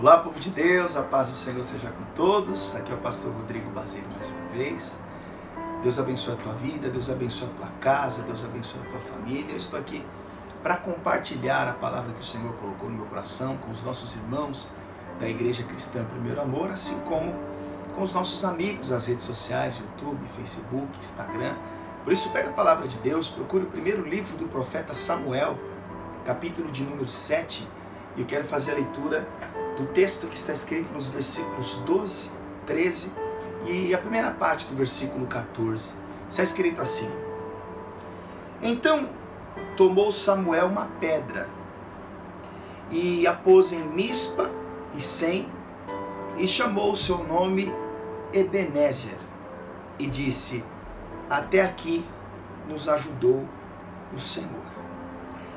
Olá, povo de Deus, a paz do Senhor seja com todos. Aqui é o pastor Rodrigo Basílio mais uma vez. Deus abençoe a tua vida, Deus abençoe a tua casa, Deus abençoe a tua família. Eu estou aqui para compartilhar a palavra que o Senhor colocou no meu coração com os nossos irmãos da Igreja Cristã Primeiro Amor, assim como com os nossos amigos das redes sociais, YouTube, Facebook, Instagram. Por isso, pega a palavra de Deus, procure o primeiro livro do profeta Samuel, capítulo de número 7, e eu quero fazer a leitura do texto que está escrito nos versículos 12, 13 e a primeira parte do versículo 14. Está escrito assim: Então tomou Samuel uma pedra e a pôs em Mispa e Sem, e chamou o seu nome Ebenezer, e disse: Até aqui nos ajudou o Senhor.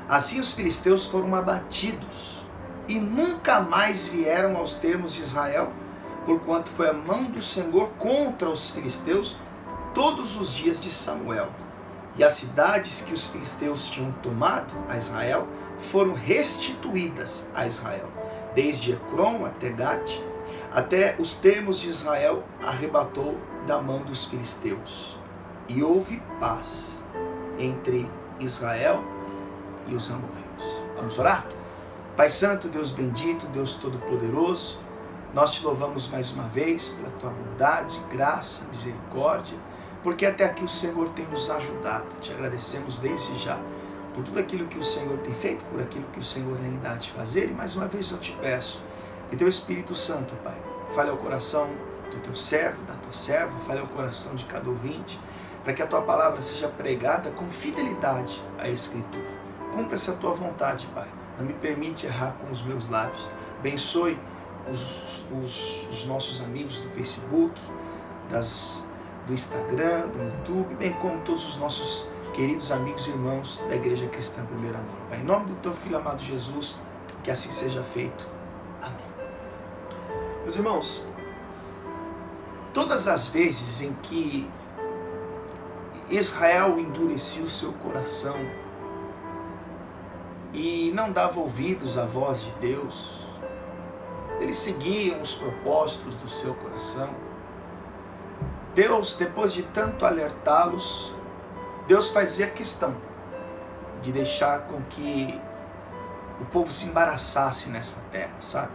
Assim os filisteus foram abatidos e nunca mais vieram aos termos de Israel, porquanto foi a mão do Senhor contra os filisteus todos os dias de Samuel. E as cidades que os filisteus tinham tomado a Israel foram restituídas a Israel, desde Ecrom até Gate, até os termos de Israel arrebatou da mão dos filisteus. E houve paz entre Israel e os amorreus. Vamos orar? Pai Santo, Deus bendito, Deus Todo-Poderoso, nós te louvamos mais uma vez pela tua bondade, graça, misericórdia, porque até aqui o Senhor tem nos ajudado. Te agradecemos desde já por tudo aquilo que o Senhor tem feito, por aquilo que o Senhor ainda há de fazer, e mais uma vez eu te peço que teu Espírito Santo, Pai, fale ao coração do teu servo, da tua serva, fale ao coração de cada ouvinte, para que a tua palavra seja pregada com fidelidade à Escritura. Cumpra essa tua vontade, Pai. Não me permite errar com os meus lábios. Abençoe os nossos amigos do Facebook, do Instagram, do YouTube, bem como todos os nossos queridos amigos e irmãos da Igreja Cristã Primeiro Amor. Pai, em nome do teu Filho amado Jesus, que assim seja feito. Amém. Meus irmãos, todas as vezes em que Israel endurecia o seu coração e não dava ouvidos à voz de Deus, eles seguiam os propósitos do seu coração. Deus, depois de tanto alertá-los, Deus fazia questão de deixar com que o povo se embaraçasse nessa terra, sabe?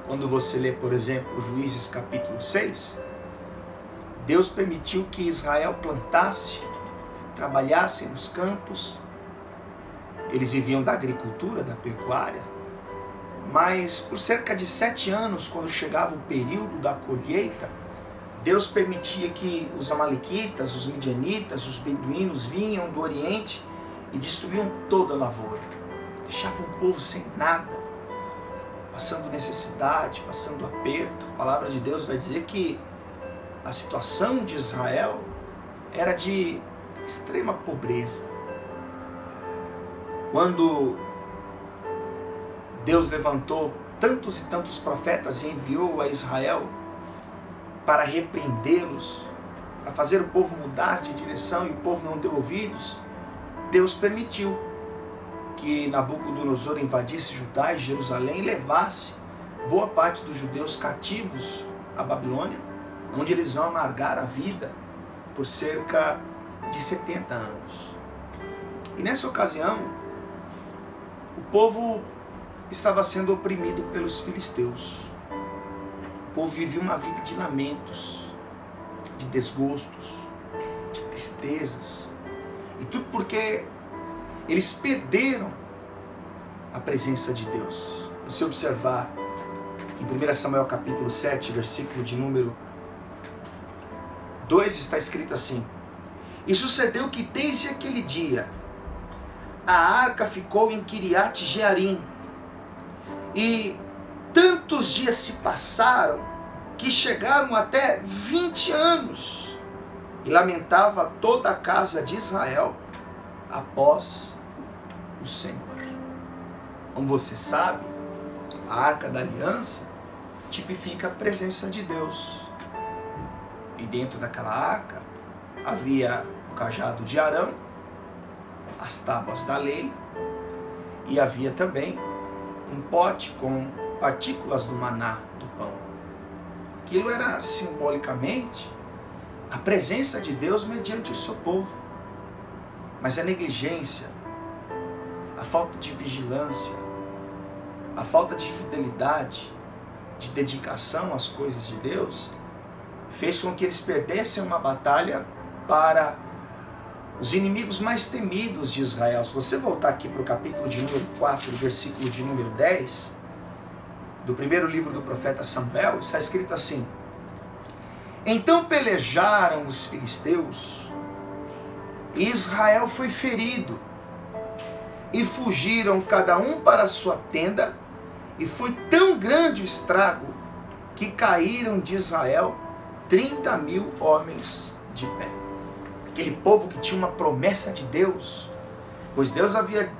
Quando você lê, por exemplo, Juízes capítulo 6, Deus permitiu que Israel plantasse, trabalhasse nos campos. Eles viviam da agricultura, da pecuária, mas por cerca de 7 anos, quando chegava o período da colheita, Deus permitia que os amalequitas, os midianitas, os beduínos vinham do Oriente e destruíam toda a lavoura. Deixavam o povo sem nada, passando necessidade, passando aperto. A palavra de Deus vai dizer que a situação de Israel era de extrema pobreza. Quando Deus levantou tantos e tantos profetas e enviou a Israel para repreendê-los, para fazer o povo mudar de direção, e o povo não deu ouvidos, Deus permitiu que Nabucodonosor invadisse Judá e Jerusalém e levasse boa parte dos judeus cativos à Babilônia, onde eles vão amargar a vida por cerca de 70 anos. E nessa ocasião, o povo estava sendo oprimido pelos filisteus. O povo vivia uma vida de lamentos, de desgostos, de tristezas. E tudo porque eles perderam a presença de Deus. Se observar em 1 Samuel capítulo 7, versículo de número 2, está escrito assim: E sucedeu que desde aquele dia a arca ficou em Kiriat Jearim, e tantos dias se passaram que chegaram até 20 anos, e lamentava toda a casa de Israel após o Senhor. Como você sabe, a arca da aliança tipifica a presença de Deus, e dentro daquela arca havia o cajado de Arão, as tábuas da lei, e havia também um pote com partículas do maná, do pão. Aquilo era simbolicamente a presença de Deus mediante o seu povo. Mas a negligência, a falta de vigilância, a falta de fidelidade, de dedicação às coisas de Deus, fez com que eles perdessem uma batalha para os inimigos mais temidos de Israel. Se você voltar aqui para o capítulo de número 4, versículo de número 10, do primeiro livro do profeta Samuel, está escrito assim: então pelejaram os filisteus, e Israel foi ferido, e fugiram cada um para a sua tenda, e foi tão grande o estrago, que caíram de Israel 30.000 homens de pé. Aquele povo que tinha uma promessa de Deus, pois Deus havia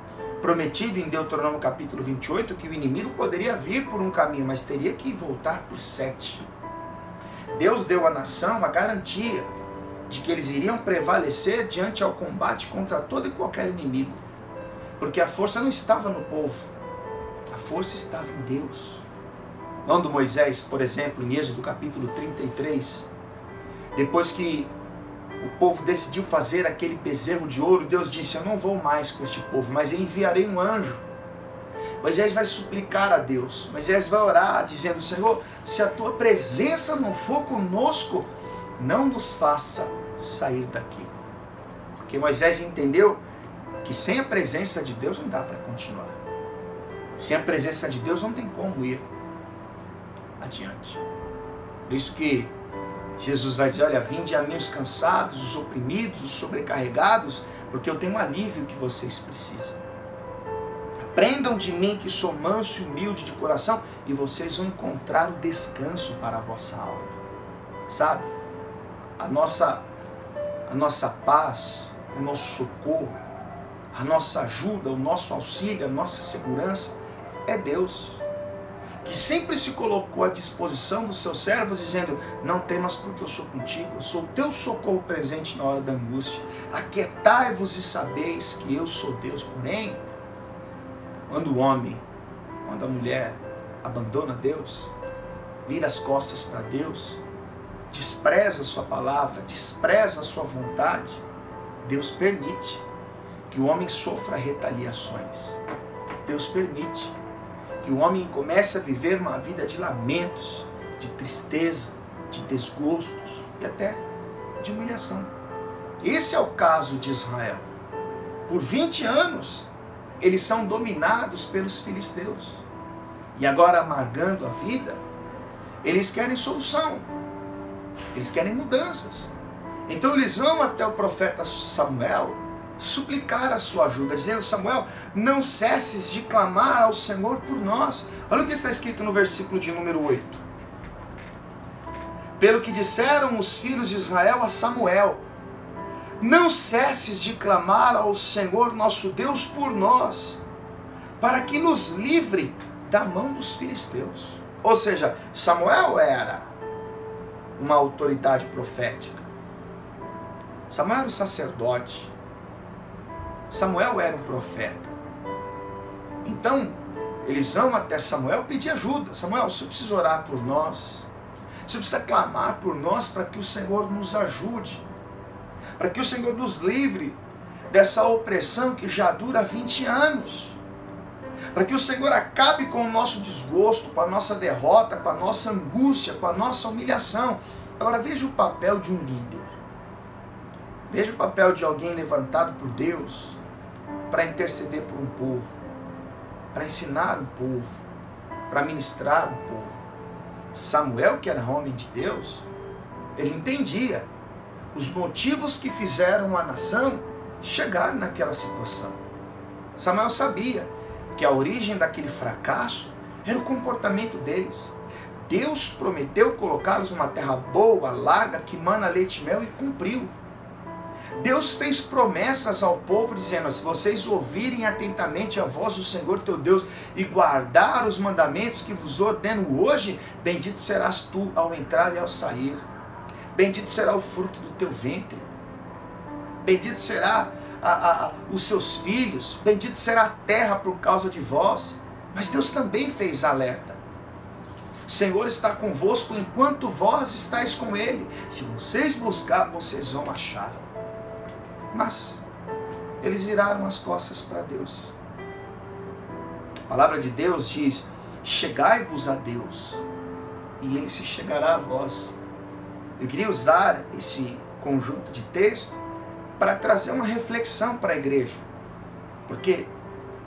prometido em Deuteronômio capítulo 28, que o inimigo poderia vir por um caminho, mas teria que voltar por 7. Deus deu à nação a garantia de que eles iriam prevalecer diante ao combate contra todo e qualquer inimigo, porque a força não estava no povo, a força estava em Deus. Quando Moisés, por exemplo, em Êxodo capítulo 33, depois que o povo decidiu fazer aquele bezerro de ouro, Deus disse: eu não vou mais com este povo, mas eu enviarei um anjo. Moisés vai suplicar a Deus, Moisés vai orar, dizendo: Senhor, se a tua presença não for conosco, não nos faça sair daqui. Porque Moisés entendeu que sem a presença de Deus não dá para continuar. Sem a presença de Deus não tem como ir adiante. Por isso que Jesus vai dizer: olha, vinde a mim os cansados, os oprimidos, os sobrecarregados, porque eu tenho um alívio que vocês precisam. Aprendam de mim que sou manso e humilde de coração, e vocês vão encontrar o descanso para a vossa alma. Sabe? A nossa paz, o nosso socorro, a nossa ajuda, o nosso auxílio, a nossa segurança é Deus, que sempre se colocou à disposição dos seus servos, dizendo: não temas, porque eu sou contigo, eu sou o teu socorro presente na hora da angústia. Aquietai-vos e sabeis que eu sou Deus. Porém, quando o homem, quando a mulher abandona Deus, vira as costas para Deus, despreza a sua palavra, despreza a sua vontade, Deus permite que o homem sofra retaliações. Deus permite que o homem comece a viver uma vida de lamentos, de tristeza, de desgostos e até de humilhação. Esse é o caso de Israel. Por 20 anos, eles são dominados pelos filisteus. E agora, amargando a vida, eles querem solução. Eles querem mudanças. Então eles vão até o profeta Samuel suplicar a sua ajuda, dizendo: Samuel, não cesses de clamar ao Senhor por nós. Olha o que está escrito no versículo de número 8. Pelo que disseram os filhos de Israel a Samuel: não cesses de clamar ao Senhor nosso Deus por nós, para que nos livre da mão dos filisteus. Ou seja, Samuel era uma autoridade profética. Samuel era um sacerdote. Samuel era um profeta. Então, eles vão até Samuel pedir ajuda. Samuel, você precisa orar por nós. Você precisa clamar por nós para que o Senhor nos ajude. Para que o Senhor nos livre dessa opressão que já dura 20 anos. Para que o Senhor acabe com o nosso desgosto, com a nossa derrota, com a nossa angústia, com a nossa humilhação. Agora veja o papel de um líder. Veja o papel de alguém levantado por Deus para interceder por um povo, para ensinar um povo, para ministrar um povo. Samuel, que era homem de Deus, ele entendia os motivos que fizeram a nação chegar naquela situação. Samuel sabia que a origem daquele fracasso era o comportamento deles. Deus prometeu colocá-los numa terra boa, larga, que mana leite e mel, e cumpriu. Deus fez promessas ao povo, dizendo: se vocês ouvirem atentamente a voz do Senhor teu Deus e guardar os mandamentos que vos ordeno hoje, bendito serás tu ao entrar e ao sair. Bendito será o fruto do teu ventre. Bendito será os seus filhos. Bendito será a terra por causa de vós. Mas Deus também fez alerta. O Senhor está convosco enquanto vós estáis com Ele. Se vocês buscar, vocês vão achar. Mas eles viraram as costas para Deus. A palavra de Deus diz: chegai-vos a Deus, e Ele se chegará a vós. Eu queria usar esse conjunto de texto para trazer uma reflexão para a igreja. Porque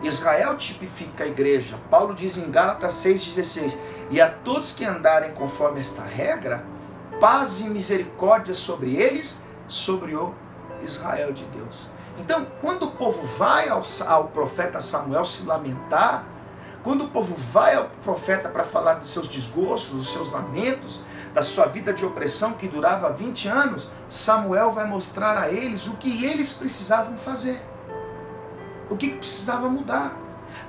Israel tipifica a igreja. Paulo diz em Gálatas 6,16: e a todos que andarem conforme esta regra, paz e misericórdia sobre eles, sobre o Israel de Deus. Então, quando o povo vai ao profeta Samuel se lamentar, quando o povo vai ao profeta para falar dos seus desgostos, dos seus lamentos, da sua vida de opressão que durava 20 anos, Samuel vai mostrar a eles o que eles precisavam fazer, o que precisava mudar.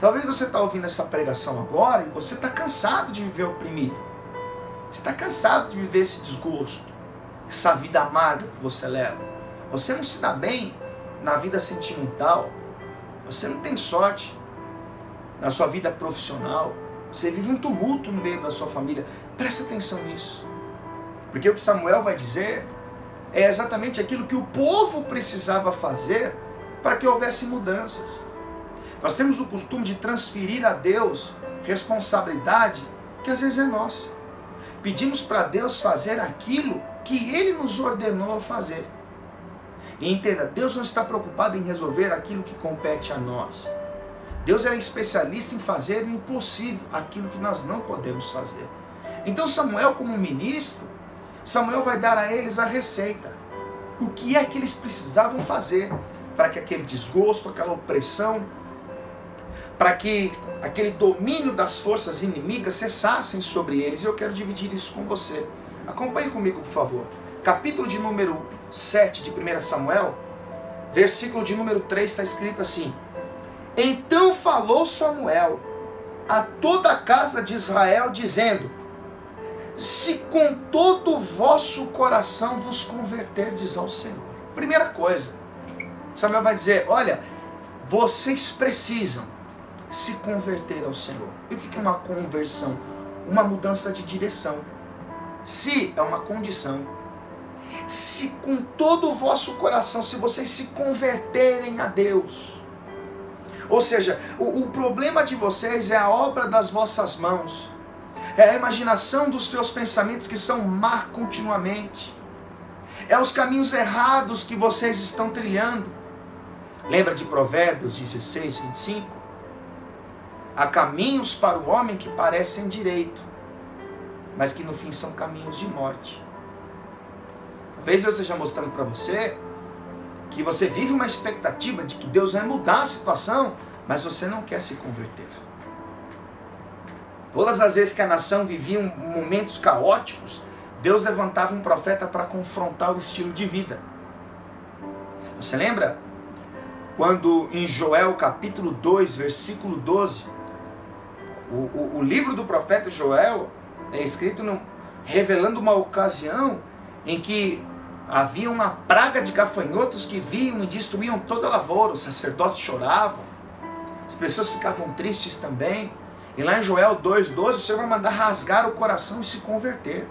Talvez você está ouvindo essa pregação agora e você está cansado de viver oprimido. Você está cansado de viver esse desgosto, essa vida amarga que você leva. Você não se dá bem na vida sentimental, você não tem sorte na sua vida profissional, você vive um tumulto no meio da sua família. Presta atenção nisso, porque o que Samuel vai dizer é exatamente aquilo que o povo precisava fazer para que houvesse mudanças. Nós temos o costume de transferir a Deus responsabilidade que às vezes é nossa. Pedimos para Deus fazer aquilo que Ele nos ordenou a fazer. E entenda, Deus não está preocupado em resolver aquilo que compete a nós. Deus é especialista em fazer o impossível, aquilo que nós não podemos fazer. Então Samuel, como ministro, Samuel vai dar a eles a receita. O que é que eles precisavam fazer para que aquele desgosto, aquela opressão, para que aquele domínio das forças inimigas cessassem sobre eles. E eu quero dividir isso com você. Acompanhe comigo, por favor. Capítulo de número 7 de 1 Samuel, versículo de número 3, está escrito assim: então falou Samuel a toda a casa de Israel, dizendo: se com todo o vosso coração vos converterdes ao Senhor. Primeira coisa, Samuel vai dizer: olha, vocês precisam se converter ao Senhor. E o que é uma conversão? Uma mudança de direção. Se é uma condição. Se com todo o vosso coração, se vocês se converterem a Deus. Ou seja, o problema de vocês é a obra das vossas mãos. É a imaginação dos teus pensamentos que são má continuamente. É os caminhos errados que vocês estão trilhando. Lembra de Provérbios 16, 25? Há caminhos para o homem que parecem direito, mas que no fim são caminhos de morte. Talvez eu esteja mostrando para você que você vive uma expectativa de que Deus vai mudar a situação, mas você não quer se converter. Todas as vezes que a nação vivia momentos caóticos, Deus levantava um profeta para confrontar o estilo de vida. Você lembra? Quando em Joel capítulo 2, versículo 12, o livro do profeta Joel é escrito revelando uma ocasião em que havia uma praga de gafanhotos que vinham e destruíam toda a lavoura. Os sacerdotes choravam, as pessoas ficavam tristes também. E lá em Joel 2,12 o Senhor vai mandar rasgar o coração e se converter.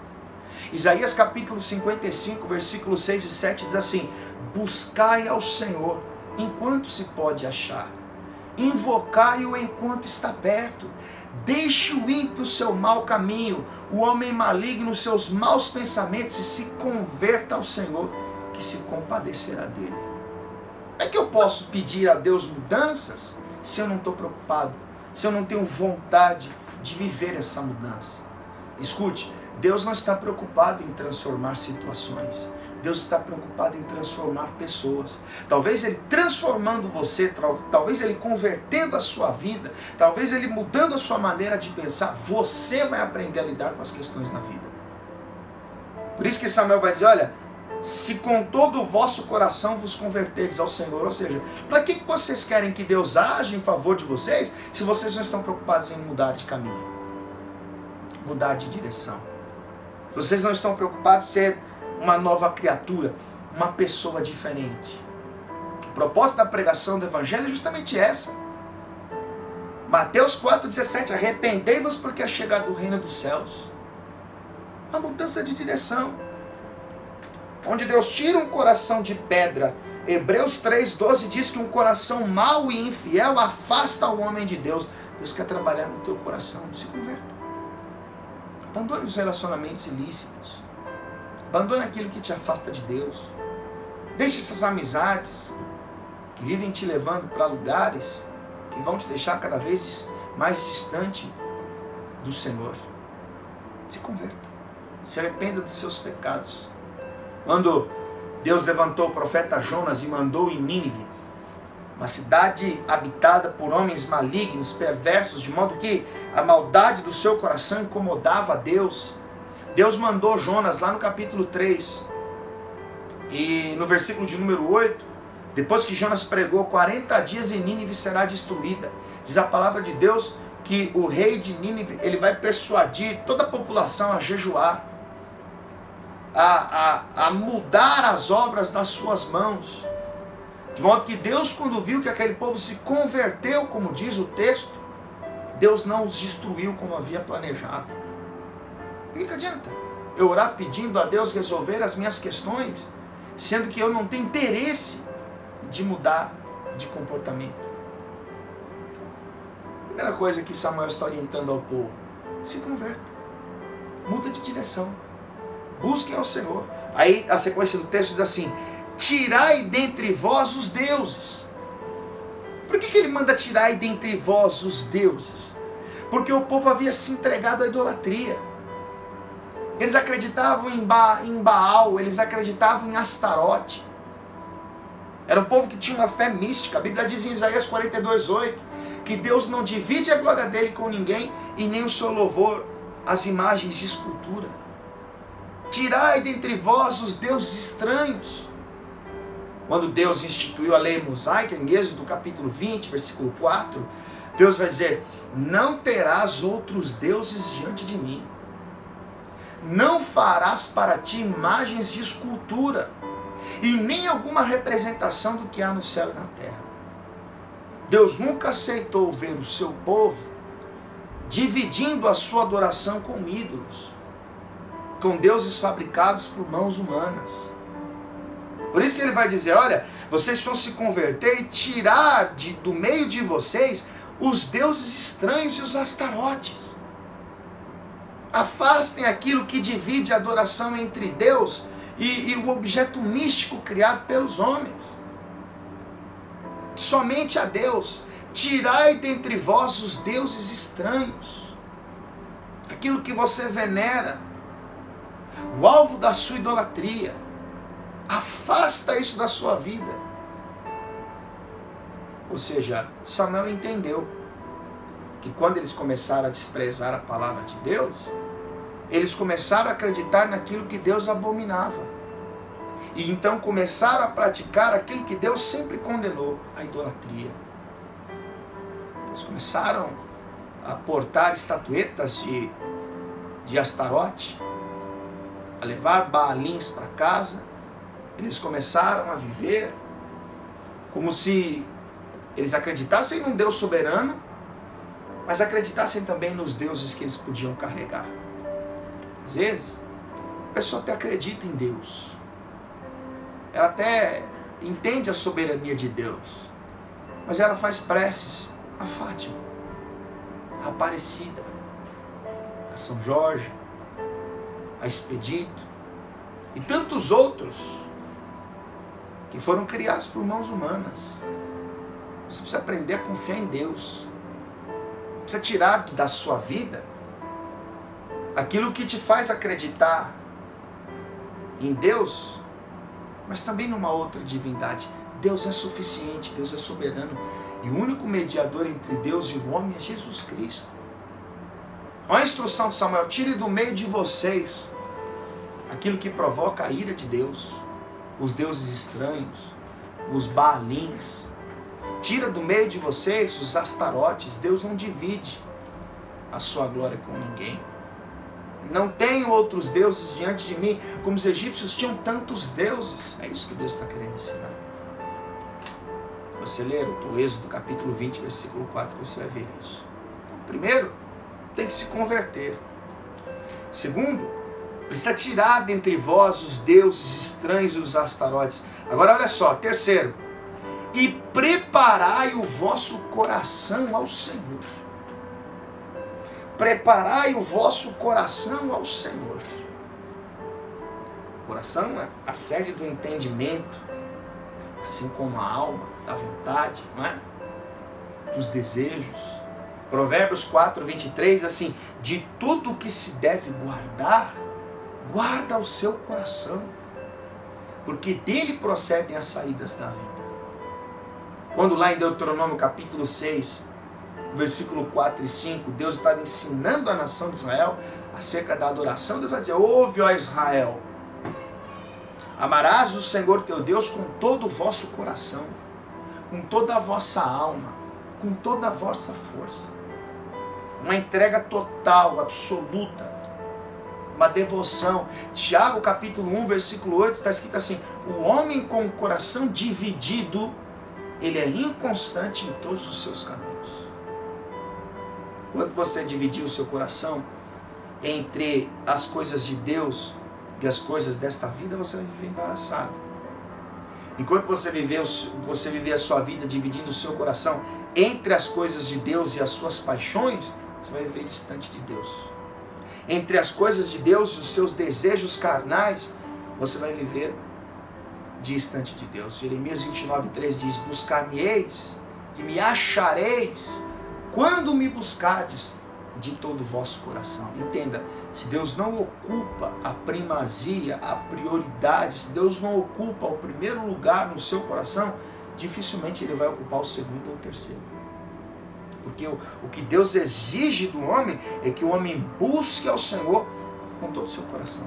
Isaías capítulo 55, versículos 6 e 7 diz assim: buscai ao Senhor enquanto se pode achar, invocai-o enquanto está perto. Deixe o ímpio o seu mau caminho, o homem maligno os seus maus pensamentos, e se converta ao Senhor, que se compadecerá dele. É que eu posso pedir a Deus mudanças se eu não estou preocupado, se eu não tenho vontade de viver essa mudança? Escute, Deus não está preocupado em transformar situações. Deus está preocupado em transformar pessoas. Talvez Ele transformando você, talvez Ele convertendo a sua vida, talvez Ele mudando a sua maneira de pensar, você vai aprender a lidar com as questões na vida. Por isso que Samuel vai dizer: olha, se com todo o vosso coração vos converterdes ao Senhor. Ou seja, para que vocês querem que Deus age em favor de vocês, se vocês não estão preocupados em mudar de caminho, mudar de direção? Vocês não estão preocupados em ser uma nova criatura, uma pessoa diferente. O propósito da pregação do Evangelho é justamente essa. Mateus 4,17: arrependei-vos porque é chegado o reino dos céus. Uma mudança de direção. Onde Deus tira um coração de pedra. Hebreus 3,12 diz que um coração mau e infiel afasta o homem de Deus. Deus quer trabalhar no teu coração. Se converta. Abandone os relacionamentos ilícitos. Abandone aquilo que te afasta de Deus. Deixe essas amizades que vivem te levando para lugares que vão te deixar cada vez mais distante do Senhor. Se converta. Se arrependa dos seus pecados. Quando Deus levantou o profeta Jonas e mandou em Nínive, uma cidade habitada por homens malignos, perversos, de modo que a maldade do seu coração incomodava a Deus. Deus mandou Jonas lá no capítulo 3, e no versículo de número 8, depois que Jonas pregou 40 dias e Nínive será destruída. Diz a palavra de Deus que o rei de Nínive, ele vai persuadir toda a população a jejuar, a mudar as obras das suas mãos. De modo que Deus, quando viu que aquele povo se converteu, como diz o texto, Deus não os destruiu como havia planejado. O que adianta eu orar pedindo a Deus resolver as minhas questões, sendo que eu não tenho interesse de mudar de comportamento? Primeira coisa que Samuel está orientando ao povo: se converta, muda de direção, busquem ao Senhor. Aí a sequência do texto diz assim: tirai dentre vós os deuses. Por que ele manda tirai dentre vós os deuses? Porque o povo havia se entregado à idolatria. Eles acreditavam em Baal, eles acreditavam em Astarote. Era um povo que tinha uma fé mística. A Bíblia diz em Isaías 42:8 que Deus não divide a glória dele com ninguém e nem o seu louvor às imagens de escultura. Tirai dentre vós os deuses estranhos. Quando Deus instituiu a lei mosaica, em Êxodo capítulo 20, versículo 4, Deus vai dizer: não terás outros deuses diante de mim. Não farás para ti imagens de escultura, e nem alguma representação do que há no céu e na terra. Deus nunca aceitou ver o seu povo dividindo a sua adoração com ídolos, com deuses fabricados por mãos humanas. Por isso que ele vai dizer: olha, vocês vão se converter e tirar do meio de vocês os deuses estranhos e os astarotes. Afastem aquilo que divide a adoração entre Deus e o objeto místico criado pelos homens. Somente a Deus. Tirai dentre vós os deuses estranhos, aquilo que você venera, o alvo da sua idolatria. Afasta isso da sua vida. Ou seja, Samuel entendeu que quando eles começaram a desprezar a palavra de Deus, eles começaram a acreditar naquilo que Deus abominava. E então começaram a praticar aquilo que Deus sempre condenou, a idolatria. Eles começaram a portar estatuetas de Astarote, a levar Baalins para casa. Eles começaram a viver como se eles acreditassem num Deus soberano, mas acreditassem também nos deuses que eles podiam carregar. Às vezes, a pessoa até acredita em Deus, ela até entende a soberania de Deus, mas ela faz preces a Fátima, a Aparecida, a São Jorge, a Expedito e tantos outros que foram criados por mãos humanas. Você precisa aprender a confiar em Deus. Precisa tirar da sua vida aquilo que te faz acreditar em Deus, mas também numa outra divindade. Deus é suficiente, Deus é soberano, e o único mediador entre Deus e o homem é Jesus Cristo. Olha a instrução de Samuel: tire do meio de vocês aquilo que provoca a ira de Deus, os deuses estranhos, os Baalins. Tira do meio de vocês os astarotes. Deus não divide a sua glória com ninguém. Não tenho outros deuses diante de mim, como os egípcios tinham tantos deuses. É isso que Deus está querendo ensinar. Você ler o Êxodo capítulo 20, versículo 4, você vai ver isso. Então, primeiro, tem que se converter. Segundo, Precisa tirar dentre vós os deuses estranhos e os astarotes. Agora olha só, terceiro. E preparai o vosso coração ao Senhor. Preparai o vosso coração ao Senhor. O coração é a sede do entendimento, assim como a alma, da vontade, não é? Dos desejos. Provérbios 4, 23, assim, de tudo que se deve guardar, guarda o seu coração, porque dele procedem as saídas da vida. Quando lá em Deuteronômio capítulo 6, versículo 4 e 5, Deus estava ensinando a nação de Israel acerca da adoração, Deus vai dizer, ouve, ó Israel, amarás o Senhor teu Deus com todo o vosso coração, com toda a vossa alma, com toda a vossa força. Uma entrega total, absoluta, uma devoção. Tiago capítulo 1, versículo 8, está escrito assim, o homem com o coração dividido, ele é inconstante em todos os seus caminhos. Quando você dividir o seu coração entre as coisas de Deus e as coisas desta vida, você vai viver embaraçado. Enquanto você viver a sua vida dividindo o seu coração entre as coisas de Deus e as suas paixões, você vai viver distante de Deus. Entre as coisas de Deus e os seus desejos carnais, você vai viver distante de Deus. Jeremias 29:3 diz, buscar-me-eis e me achareis quando me buscardes de todo o vosso coração. Entenda, se Deus não ocupa a primazia, a prioridade, se Deus não ocupa o primeiro lugar no seu coração, dificilmente Ele vai ocupar o segundo ou o terceiro. Porque o que Deus exige do homem é que o homem busque ao Senhor com todo o seu coração.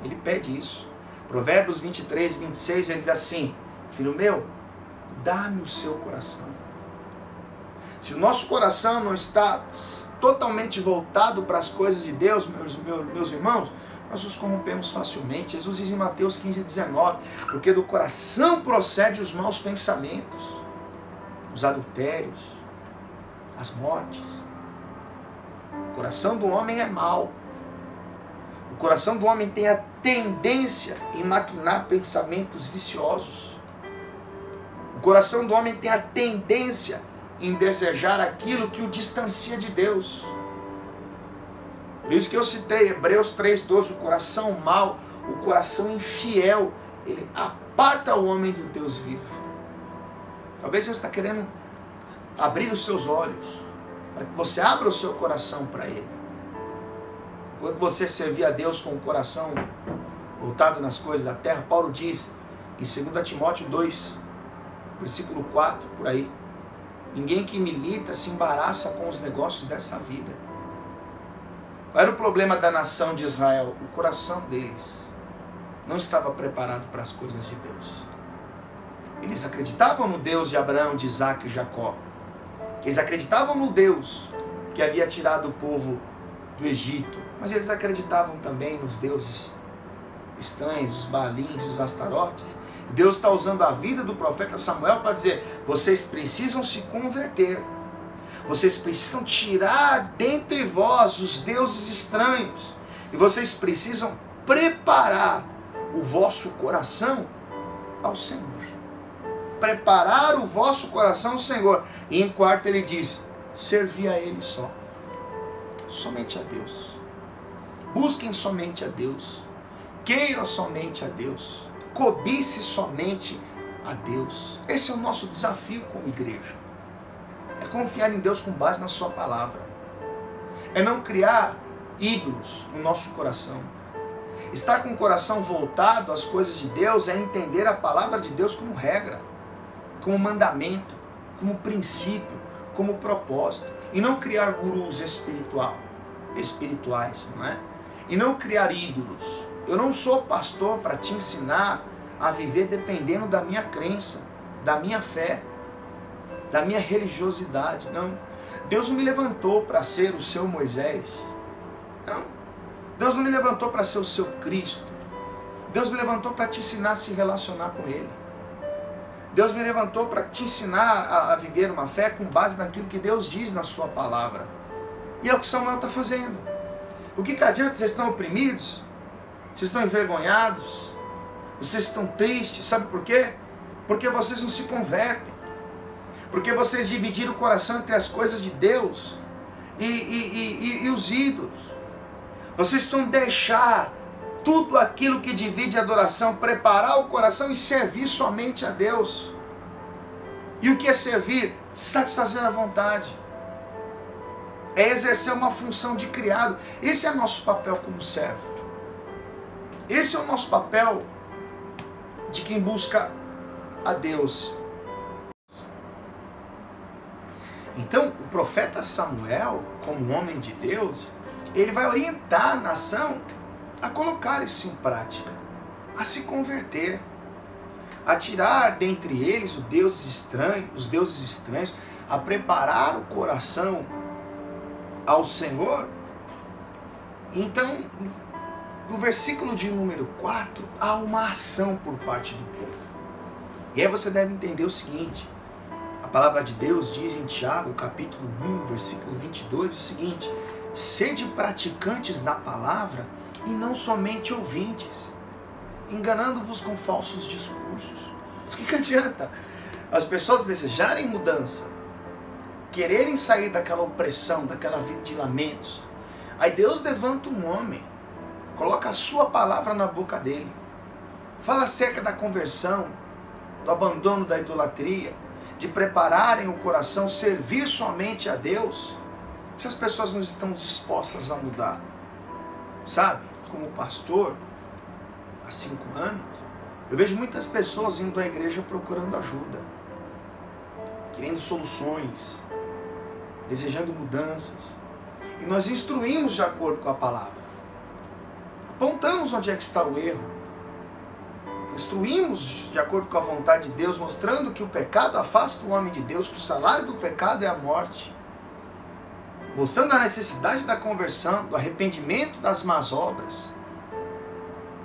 Ele pede isso. Provérbios 23, 26, ele diz assim, filho meu, dá-me o seu coração. Se o nosso coração não está totalmente voltado para as coisas de Deus, meus irmãos, nós nos corrompemos facilmente. Jesus diz em Mateus 15, 19, porque do coração procedem os maus pensamentos, os adultérios, as mortes. O coração do homem é mau. O coração do homem tem a tendência em maquinar pensamentos viciosos. O coração do homem tem a tendência em desejar aquilo que o distancia de Deus. Por isso que eu citei Hebreus 3,12, o coração mau, o coração infiel, ele aparta o homem do Deus vivo. Talvez Deus está querendo abrir os seus olhos, para que você abra o seu coração para Ele. Quando você servir a Deus com o coração voltado nas coisas da terra, Paulo diz em 2 Timóteo 2, versículo 4, por aí, ninguém que milita se embaraça com os negócios dessa vida. Qual era o problema da nação de Israel? O coração deles não estava preparado para as coisas de Deus. Eles acreditavam no Deus de Abraão, de Isaac e Jacó. Eles acreditavam no Deus que havia tirado o povo do Egito. Mas eles acreditavam também nos deuses estranhos, os Baalins e os Astarotes. Deus está usando a vida do profeta Samuel para dizer, vocês precisam se converter. Vocês precisam tirar dentre vós os deuses estranhos. E vocês precisam preparar o vosso coração ao Senhor. Preparar o vosso coração ao Senhor. E em quarto ele diz, servir a Ele só. Somente a Deus. Busquem somente a Deus. Queiram somente a Deus. Cobice somente a Deus. Esse é o nosso desafio como igreja. É confiar em Deus com base na sua palavra. É não criar ídolos no nosso coração. Estar com o coração voltado às coisas de Deus é entender a palavra de Deus como regra, como mandamento, como princípio, como propósito. E não criar gurus espirituais, não é? E não criar ídolos. Eu não sou pastor para te ensinar a viver dependendo da minha crença, da minha fé, da minha religiosidade. Não. Deus não me levantou para ser o seu Moisés. Não. Deus não me levantou para ser o seu Cristo. Deus me levantou para te ensinar a se relacionar com Ele. Deus me levantou para te ensinar a viver uma fé com base naquilo que Deus diz na sua palavra. E é o que Samuel está fazendo. O que adianta? Vocês estão oprimidos? Vocês estão envergonhados? Vocês estão tristes? Sabe por quê? Porque vocês não se convertem. Porque vocês dividiram o coração entre as coisas de Deus e os ídolos. Vocês estão deixar tudo aquilo que divide a adoração, preparar o coração e servir somente a Deus. E o que é servir? Satisfazer a vontade. É exercer uma função de criado. Esse é nosso papel como servo. Esse é o nosso papel de quem busca a Deus. Então, o profeta Samuel, como homem de Deus, ele vai orientar a nação a colocar isso em prática, a se converter, a tirar dentre eles os deuses estranhos, a preparar o coração ao Senhor. Então, no versículo de número 4, há uma ação por parte do povo. E aí você deve entender o seguinte: a palavra de Deus diz em Tiago, capítulo 1, versículo 22, o seguinte: sede praticantes da palavra e não somente ouvintes, enganando-vos com falsos discursos. O que adianta as pessoas desejarem mudança, quererem sair daquela opressão, daquela vida de lamentos? Aí Deus levanta um homem, coloca a sua palavra na boca dele, fala acerca da conversão, do abandono da idolatria, de prepararem o coração, servir somente a Deus. Se as pessoas não estão dispostas a mudar, sabe? Como pastor, há 5 anos, eu vejo muitas pessoas indo à igreja procurando ajuda, querendo soluções, desejando mudanças. E nós instruímos de acordo com a palavra. Apontamos onde é que está o erro. Instruímos de acordo com a vontade de Deus, mostrando que o pecado afasta o homem de Deus, que o salário do pecado é a morte. Mostrando a necessidade da conversão, do arrependimento das más obras.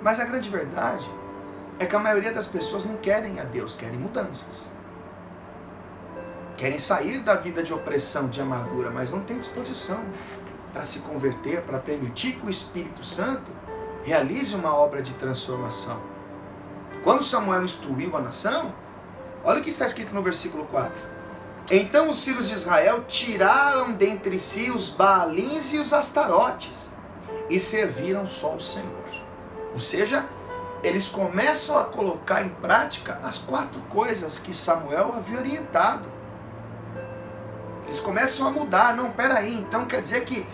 Mas a grande verdade é que a maioria das pessoas não querem a Deus, querem mudanças. Querem sair da vida de opressão, de amargura, mas não têm disposição para se converter, para permitir que o Espírito Santo realize uma obra de transformação. Quando Samuel instruiu a nação, olha o que está escrito no versículo 4. Então os filhos de Israel tiraram dentre si os Baalins e os Astarotes e serviram só o Senhor. Ou seja, eles começam a colocar em prática as 4 coisas que Samuel havia orientado. Eles começam a mudar. Não, peraí, então quer dizer que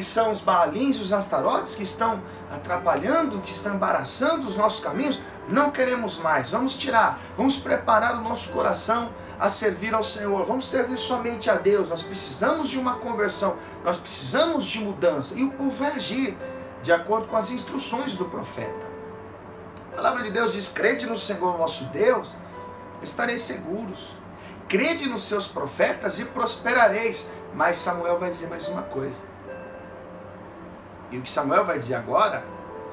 são os Baalins e os Astarotes que estão atrapalhando, que estão embaraçando os nossos caminhos? Não queremos mais, vamos tirar, vamos preparar o nosso coração a servir ao Senhor, vamos servir somente a Deus. Nós precisamos de uma conversão, nós precisamos de mudança. E o povo vai agir de acordo com as instruções do profeta. A palavra de Deus diz: crede no Senhor vosso Deus, estareis seguros. Crede nos seus profetas e prosperareis. Mas Samuel vai dizer mais uma coisa. E o que Samuel vai dizer agora,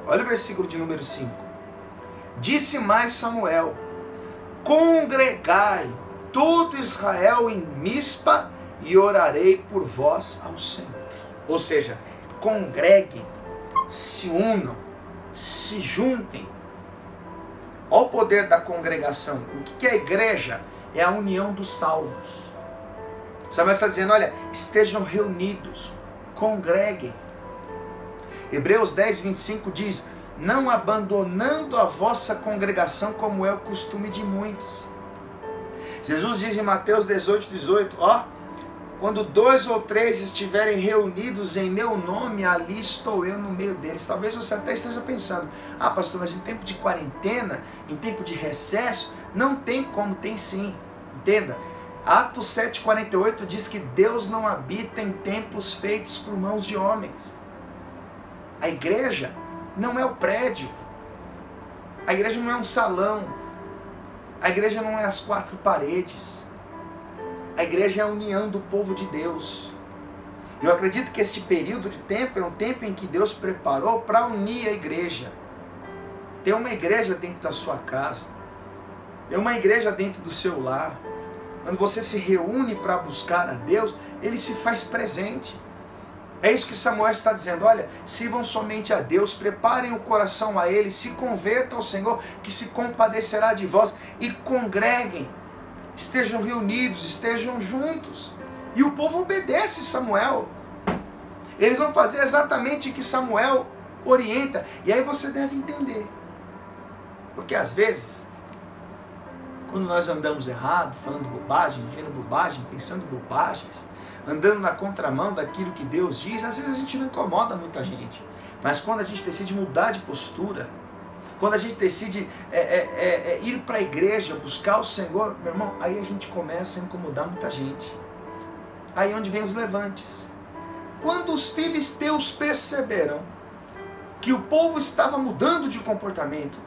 olha o versículo de número 5. Disse mais Samuel: congregai todo Israel em Mispa e orarei por vós ao Senhor. Ou seja, congreguem, se unam, se juntem. Olha o poder da congregação. O que é a igreja? É a união dos salvos. Samuel está dizendo: olha, estejam reunidos, congreguem. Hebreus 10, 25 diz: não abandonando a vossa congregação, como é o costume de muitos. Jesus diz em Mateus 18, 18, ó, quando 2 ou 3 estiverem reunidos em meu nome, ali estou eu no meio deles. Talvez você até esteja pensando: ah, pastor, mas em tempo de quarentena, em tempo de recesso, não tem como. Tem sim, entenda. Atos 7,48 diz que Deus não habita em templos feitos por mãos de homens. A igreja não é o prédio, a igreja não é um salão, a igreja não é as 4 paredes, a igreja é a união do povo de Deus. Eu acredito que este período de tempo é um tempo em que Deus preparou para unir a igreja. Ter uma igreja dentro da sua casa, ter uma igreja dentro do seu lar. Quando você se reúne para buscar a Deus, Ele se faz presente. É isso que Samuel está dizendo. Olha, sirvam somente a Deus, preparem o coração a Ele, se convertam ao Senhor, que se compadecerá de vós, e congreguem, estejam reunidos, estejam juntos. E o povo obedece Samuel. Eles vão fazer exatamente o que Samuel orienta. E aí você deve entender. Porque às vezes, quando nós andamos errado, falando bobagem, vendo bobagem, pensando bobagens, andando na contramão daquilo que Deus diz, às vezes a gente não incomoda muita gente. Mas quando a gente decide mudar de postura, quando a gente decide ir para a igreja, buscar o Senhor, meu irmão, aí a gente começa a incomodar muita gente. Aí é onde vem os levantes. Quando os filisteus perceberam que o povo estava mudando de comportamento,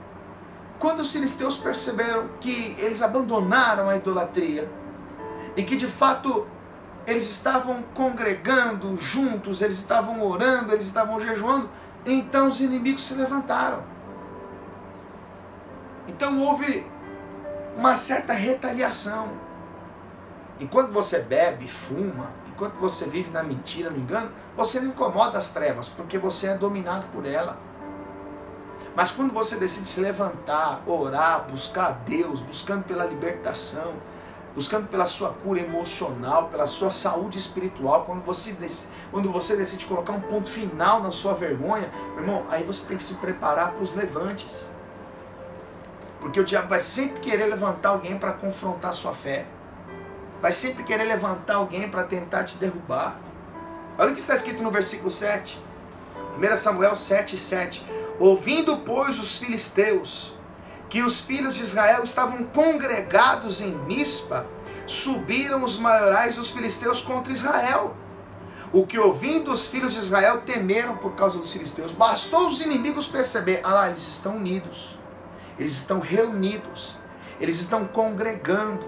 quando os filisteus perceberam que eles abandonaram a idolatria e que de fato eles estavam congregando juntos, eles estavam orando, eles estavam jejuando, então os inimigos se levantaram. Então houve uma certa retaliação. Enquanto você bebe, fuma, enquanto você vive na mentira, no engano, você não incomoda as trevas, porque você é dominado por ela. Mas quando você decide se levantar, orar, buscar a Deus, buscando pela libertação, buscando pela sua cura emocional, pela sua saúde espiritual, quando você decide colocar um ponto final na sua vergonha, meu irmão, aí você tem que se preparar para os levantes. Porque o diabo vai sempre querer levantar alguém para confrontar a sua fé. Vai sempre querer levantar alguém para tentar te derrubar. Olha o que está escrito no versículo 7. 1 Samuel 7:7. Ouvindo, pois, os filisteus que os filhos de Israel estavam congregados em Mispa, subiram os maiorais dos filisteus contra Israel. O que ouvindo os filhos de Israel temeram por causa dos filisteus. Bastou os inimigos perceber, eles estão unidos, eles estão reunidos, eles estão congregando,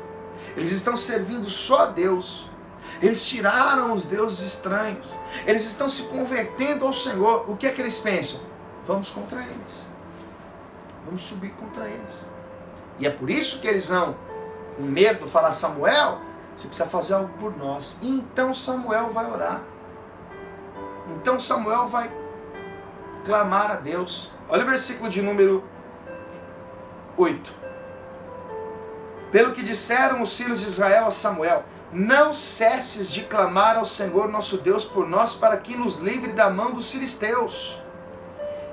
eles estão servindo só a Deus, eles tiraram os deuses estranhos, eles estão se convertendo ao Senhor. O que é que eles pensam? Vamos contra eles. Vamos subir contra eles. E é por isso que eles vão, com medo, falar: Samuel, você precisa fazer algo por nós. E então Samuel vai orar. Então Samuel vai clamar a Deus. Olha o versículo de número 8. Pelo que disseram os filhos de Israel a Samuel: não cesses de clamar ao Senhor nosso Deus por nós, para que nos livre da mão dos filisteus.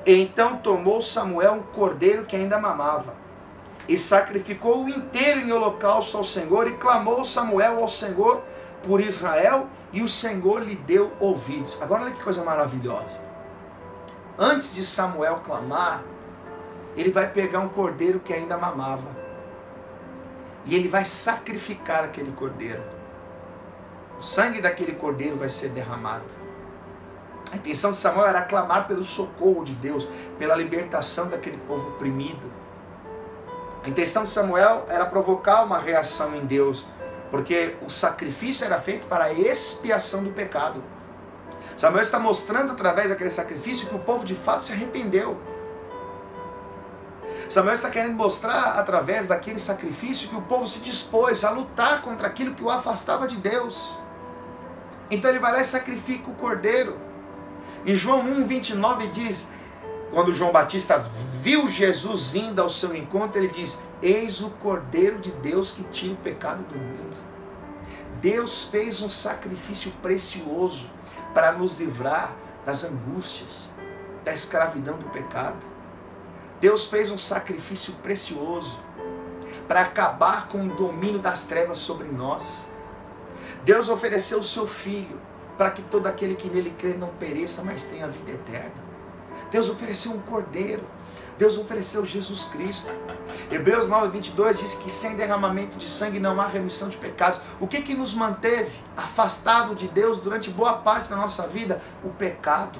Então tomou Samuel um cordeiro que ainda mamava, e sacrificou-o inteiro em holocausto ao Senhor, e clamou Samuel ao Senhor por Israel, e o Senhor lhe deu ouvidos. Agora olha que coisa maravilhosa. Antes de Samuel clamar, ele vai pegar um cordeiro que ainda mamava, e ele vai sacrificar aquele cordeiro. O sangue daquele cordeiro vai ser derramado. A intenção de Samuel era clamar pelo socorro de Deus, pela libertação daquele povo oprimido. A intenção de Samuel era provocar uma reação em Deus, porque o sacrifício era feito para a expiação do pecado. Samuel está mostrando através daquele sacrifício que o povo de fato se arrependeu. Samuel está querendo mostrar através daquele sacrifício que o povo se dispôs a lutar contra aquilo que o afastava de Deus. Então ele vai lá e sacrifica o cordeiro. Em João 1:29 diz, quando João Batista viu Jesus vindo ao seu encontro, ele diz: eis o Cordeiro de Deus que tira o pecado do mundo. Deus fez um sacrifício precioso para nos livrar das angústias, da escravidão do pecado. Deus fez um sacrifício precioso para acabar com o domínio das trevas sobre nós. Deus ofereceu o seu Filho para que todo aquele que nele crê não pereça, mas tenha vida eterna. Deus ofereceu um cordeiro. Deus ofereceu Jesus Cristo. Hebreus 9:22 diz que sem derramamento de sangue não há remissão de pecados. O que nos manteve afastado de Deus durante boa parte da nossa vida? O pecado.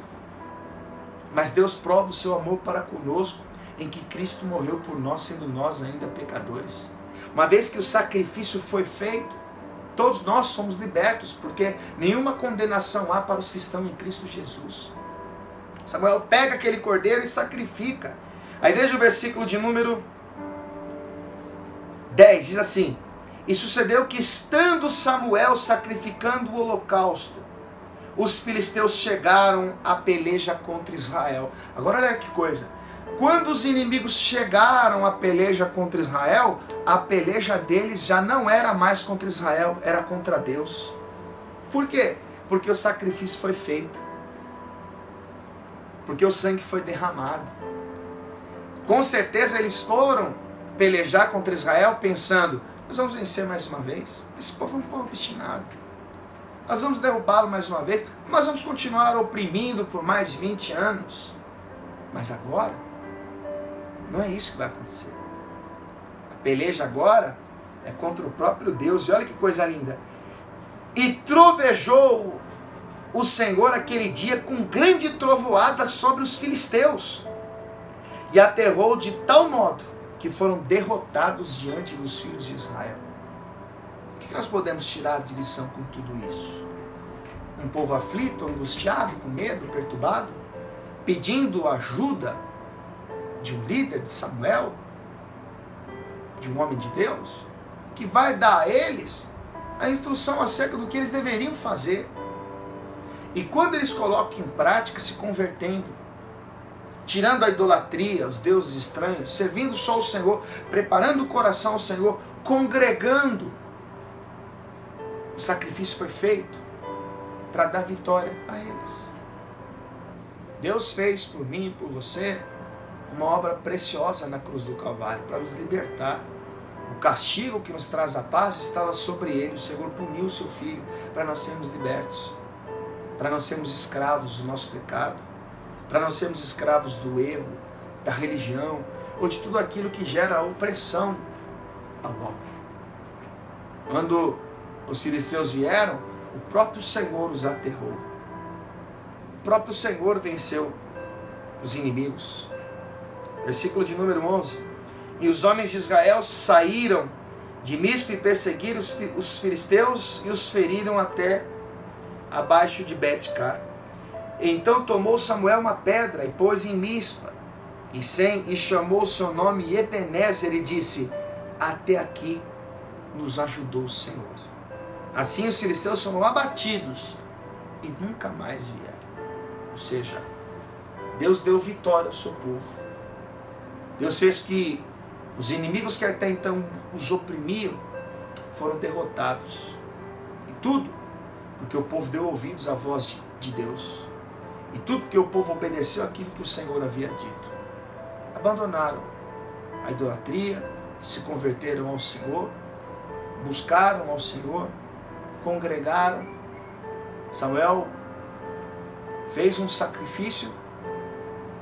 Mas Deus prova o seu amor para conosco, em que Cristo morreu por nós, sendo nós ainda pecadores. Uma vez que o sacrifício foi feito, todos nós somos libertos, porque nenhuma condenação há para os que estão em Cristo Jesus. Samuel pega aquele cordeiro e sacrifica. Aí veja o versículo de número 10, diz assim: e sucedeu que, estando Samuel sacrificando o holocausto, os filisteus chegaram à peleja contra Israel. Agora olha que coisa. Quando os inimigos chegaram à peleja contra Israel, a peleja deles já não era mais contra Israel, era contra Deus. Por quê? Porque o sacrifício foi feito. Porque o sangue foi derramado. Com certeza eles foram pelejar contra Israel pensando, nós vamos vencer mais uma vez. Esse povo é um povo obstinado. Nós vamos derrubá-lo mais uma vez. Nós vamos continuar oprimindo por mais 20 anos. Mas agora, não é isso que vai acontecer. A peleja agora é contra o próprio Deus. E olha que coisa linda. E trovejou o Senhor aquele dia com grande trovoada sobre os filisteus. E aterrou de tal modo que foram derrotados diante dos filhos de Israel. O que nós podemos tirar de lição com tudo isso? Um povo aflito, angustiado, com medo, perturbado, pedindo ajuda de um líder, de Samuel, de um homem de Deus, que vai dar a eles a instrução acerca do que eles deveriam fazer. E quando eles colocam em prática, se convertendo, tirando a idolatria, os deuses estranhos, servindo só o Senhor, preparando o coração ao Senhor, congregando, o sacrifício foi feito para dar vitória a eles. Deus fez por mim e por você uma obra preciosa na cruz do Calvário, para nos libertar. O castigo que nos traz a paz estava sobre ele. O Senhor puniu o seu Filho para nós sermos libertos, para nós sermos escravos do nosso pecado, para nós sermos escravos do erro, da religião, ou de tudo aquilo que gera opressão ao homem. Quando os filisteus vieram, o próprio Senhor os aterrou. O próprio Senhor venceu os inimigos. Versículo de número 11. E os homens de Israel saíram de Mispe e perseguiram os filisteus e os feriram até abaixo de Bet-Car. Então tomou Samuel uma pedra e pôs em Mispa e chamou seu nome Ebenezer e disse: até aqui nos ajudou o Senhor. Assim os filisteus foram abatidos e nunca mais vieram. Ou seja, Deus deu vitória ao seu povo. Deus fez que os inimigos que até então os oprimiam foram derrotados. E tudo porque o povo deu ouvidos à voz de Deus. E tudo porque o povo obedeceu aquilo que o Senhor havia dito. Abandonaram a idolatria, se converteram ao Senhor, buscaram ao Senhor, congregaram. Samuel fez um sacrifício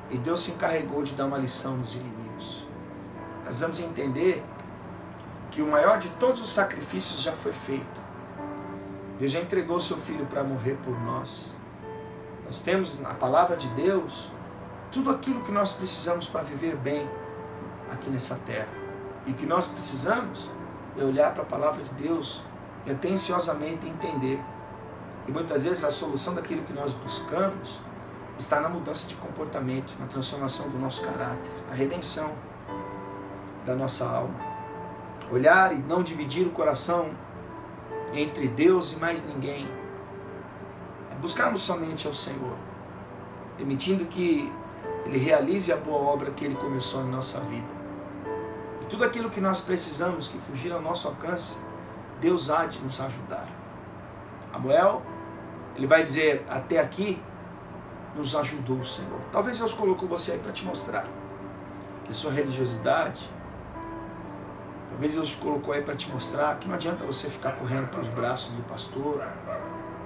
e Deus se encarregou de dar uma lição nos inimigos. Nós vamos entender que o maior de todos os sacrifícios já foi feito. Deus já entregou seu Filho para morrer por nós. Nós temos na palavra de Deus tudo aquilo que nós precisamos para viver bem aqui nessa terra. E o que nós precisamos é olhar para a palavra de Deus e atenciosamente entender. E muitas vezes a solução daquilo que nós buscamos está na mudança de comportamento, na transformação do nosso caráter, na redenção da nossa alma. Olhar e não dividir o coração entre Deus e mais ninguém. É buscarmos somente ao Senhor, permitindo que Ele realize a boa obra que Ele começou em nossa vida. E tudo aquilo que nós precisamos, que fugir ao nosso alcance, Deus há de nos ajudar. Samuel, ele vai dizer, até aqui nos ajudou o Senhor. Talvez Deus colocou você aí para te mostrar que a sua religiosidade, talvez Deus te colocou aí para te mostrar que não adianta você ficar correndo para os braços do pastor,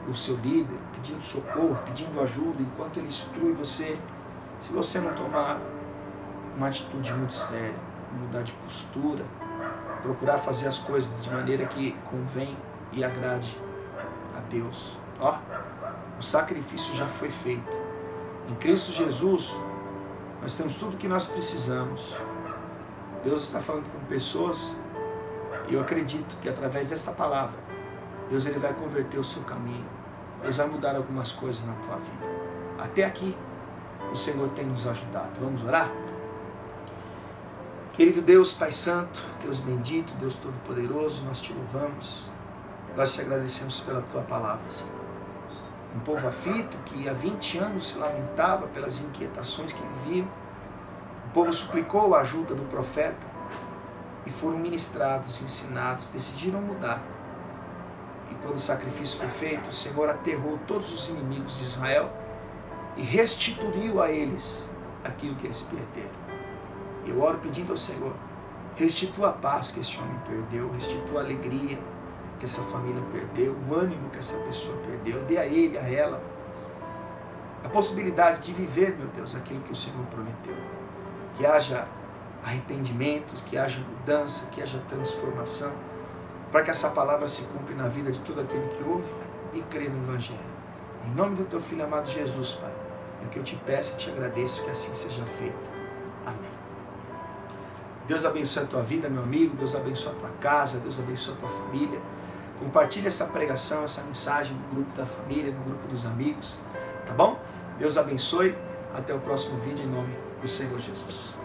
do seu líder, pedindo socorro, pedindo ajuda, enquanto ele instrui você, se você não tomar uma atitude muito séria, mudar de postura, procurar fazer as coisas de maneira que convém e agrade a Deus. Ó, o sacrifício já foi feito. Em Cristo Jesus, nós temos tudo o que nós precisamos. Deus está falando com pessoas e eu acredito que através desta palavra, Deus ele vai converter o seu caminho. Deus vai mudar algumas coisas na tua vida. Até aqui, o Senhor tem nos ajudado. Vamos orar? Querido Deus, Pai Santo, Deus bendito, Deus Todo-Poderoso, nós te louvamos. Nós te agradecemos pela tua palavra, Senhor. Um povo aflito que há 20 anos se lamentava pelas inquietações que viviam. O povo suplicou a ajuda do profeta e foram ministrados, ensinados, decidiram mudar. E quando o sacrifício foi feito, o Senhor aterrou todos os inimigos de Israel e restituiu a eles aquilo que eles perderam. Eu oro pedindo ao Senhor, restitua a paz que este homem perdeu, restitua a alegria que essa família perdeu, o ânimo que essa pessoa perdeu, dê a ele, a ela, a possibilidade de viver, meu Deus, aquilo que o Senhor prometeu. Que haja arrependimento, que haja mudança, que haja transformação, para que essa palavra se cumpra na vida de todo aquele que ouve e crê no Evangelho. Em nome do teu Filho amado Jesus, Pai, é o que eu te peço e te agradeço, que assim seja feito. Amém. Deus abençoe a tua vida, meu amigo, Deus abençoe a tua casa, Deus abençoe a tua família. Compartilhe essa pregação, essa mensagem no grupo da família, no grupo dos amigos, tá bom? Deus abençoe, até o próximo vídeo em nome do Senhor Jesus.